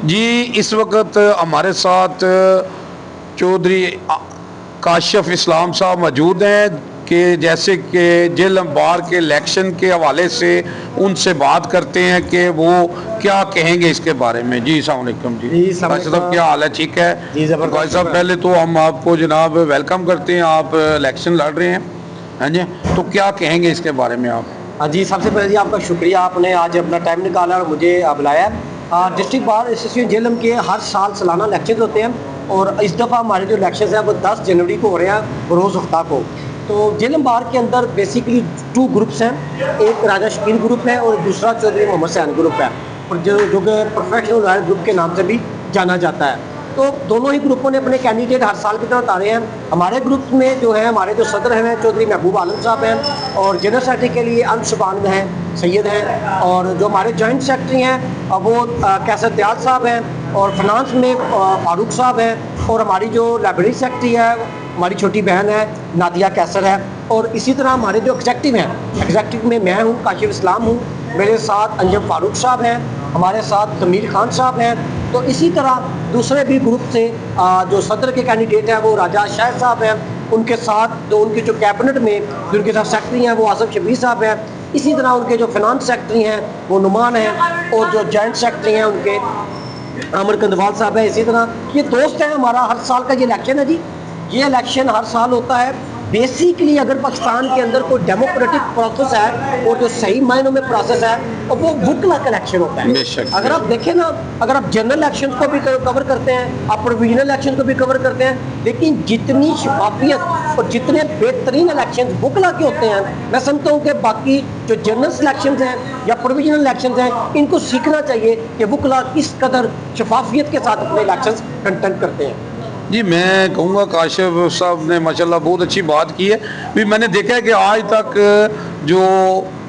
जी, इस वक्त हमारे साथ चौधरी काशिफ इस्लाम साहब मौजूद हैं कि जैसे कि झेलम बार के इलेक्शन के हवाले से उनसे बात करते हैं कि वो क्या कहेंगे इसके बारे में। जी अस्सलाम वालेकुम। जी भाई साहब, क्या हाल है? ठीक है तो भाई साहब, पहले तो हम आपको जनाब वेलकम करते हैं। आप इलेक्शन लड़ रहे हैं, हाँ जी, तो क्या कहेंगे इसके बारे में आप? हाँ जी, सबसे पहले जी आपका शुक्रिया, आपने आज अपना टाइम निकाला और मुझे बुलाया। डिस्ट्रिक्ट बार एसोसिएशन झेलम के हर साल सालाना इलेक्शन होते हैं और इस दफ़ा हमारे जो इलेक्शन हैं वो 10 जनवरी को हो रहे हैं, बरोज़ हफ्ता को। तो झेलम बार के अंदर बेसिकली 2 ग्रुप्स हैं, एक राजा शकील ग्रुप है और दूसरा चौधरी मोहम्मद सैन ग्रुप है, और जो कि प्रोफेशनल लॉयर ग्रुप के नाम से भी जाना जाता है। तो दोनों ही ग्रुपों ने अपने कैंडिडेट हर साल की तरह उतारे हैं। हमारे ग्रुप में जो है हमारे जो सदर हैं चौधरी महबूब आलम साहब हैं, और जनरल सेक्रेटरी के लिए अंशुबान हैं, सैयद हैं, और जो हमारे जॉइंट सेक्रेटरी हैं वो कैसर दयाल साहब हैं, और फाइनेंस में फारूक साहब हैं, और हमारी जो लाइब्रेरी सेक्रेटरी है हमारी छोटी बहन है नादिया कैसर है, और इसी तरह हमारे जो एग्जेक्टिव हैं, एग्जेक्टिव में मैं हूँ, काशिफ इस्लाम हूँ, मेरे साथ अंजम फारूक साहब हैं, हमारे साथ तमीर खान साहब हैं। तो इसी तरह दूसरे भी ग्रुप से जो सदर के कैंडिडेट हैं वो राजा शाहिद साहब हैं, उनके साथ जो उनके जो कैबिनेट में जो उनके साथ सेक्रेटरी हैं वो आसफ शबीर साहब हैं। इसी तरह उनके जो फिनांस सेक्रेटरी हैं वो नुमान हैं, और जो जॉइंट सेक्रेटरी हैं उनके आमिर कंदवाल साहब हैं। इसी तरह ये दोस्त हैं। हमारा हर साल का ये इलेक्शन है जी, ये इलेक्शन हर साल होता है। बेसिकली अगर पाकिस्तान के अंदर कोई डेमोक्रेटिक प्रोसेस है और जो सही मायनों में प्रोसेस है तो वो मुतलक इलेक्शन होता है। अगर आप देखें ना, अगर आप जनरल इलेक्शन को भी कवर करते हैं, आप प्रोविजनल इलेक्शन को भी कवर करते हैं, लेकिन जितनी शफाफियत और जितने बेहतरीन इलेक्शन बुकला के होते हैं, मैं समझता हूँ कि बाकी जो जनरल इलेक्शन हैं या प्रोविजनल इलेक्शन हैं इनको सीखना चाहिए कि बुकला किस कदर शफाफियत के साथ अपने इलेक्शन कंडक्ट करते हैं। जी, मैं कहूँगा काशिफ साहब ने माशाल्लाह बहुत अच्छी बात की है। भी मैंने देखा है कि आज तक जो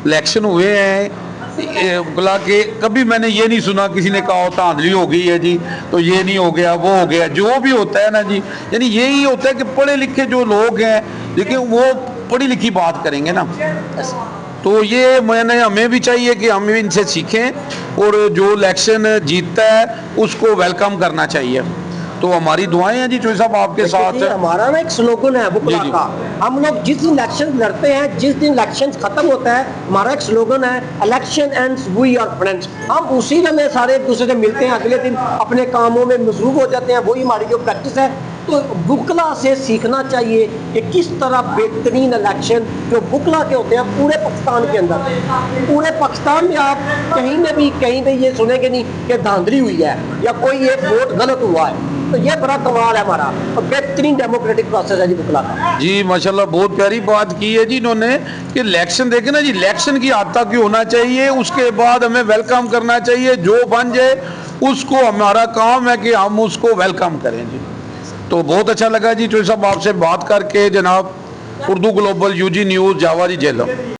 इलेक्शन हुए हैं बुला के कभी मैंने ये नहीं सुना किसी ने कहा धांधली हो गई है जी, तो ये नहीं हो गया, वो हो गया। जो भी होता है ना जी, यानी यही होता है कि पढ़े लिखे जो लोग हैं, लेकिन वो पढ़ी लिखी बात करेंगे ना, तो ये मैंने हमें भी चाहिए कि हम भी इनसे सीखें और जो इलेक्शन जीतता है उसको वेलकम करना चाहिए। तो हमारी दुआएं हैं जी चौधरी साहब आपके साथ। हमारा ना एक स्लोगन है बुकला का, हम लोग जिस दिन इलेक्शन लड़ते हैं, जिस दिन इलेक्शन खत्म होता है, हमारा एक स्लोगन है election ends we are friends. हम उसी में सारे एक दूसरे से मिलते हैं, अगले दिन अपने कामों में मसरूफ हो जाते हैं, वही हमारी जो प्रैक्टिस है। तो बुकला से सीखना चाहिए कि किस तरह बेहतरीन इलेक्शन जो बुकला के होते हैं पूरे पाकिस्तान के अंदर, पूरे पाकिस्तान में आप कहीं पे ये सुनेंगे नहीं कि धांधली हुई है या कोई एक वोट गलत हुआ है। तो ये बड़ा कमाल है हमारा, और बेहतरीन डेमोक्रेटिक प्रोसेस है जी बुकला का। जी माशाल्लाह, बहुत प्यारी बात की है जी इन्होंने कि इलेक्शन देखे ना जी, इलेक्शन की हद तक ही होना चाहिए, उसके बाद हमें वेलकम करना चाहिए। जो बन जाए उसको हमारा काम है कि हम उसको वेलकम करें जी। तो बहुत अच्छा लगा जी चौधरी साहब आपसे बात करके। जनाब, उर्दू ग्लोबल UG न्यूज़, जावा जी, झेलम।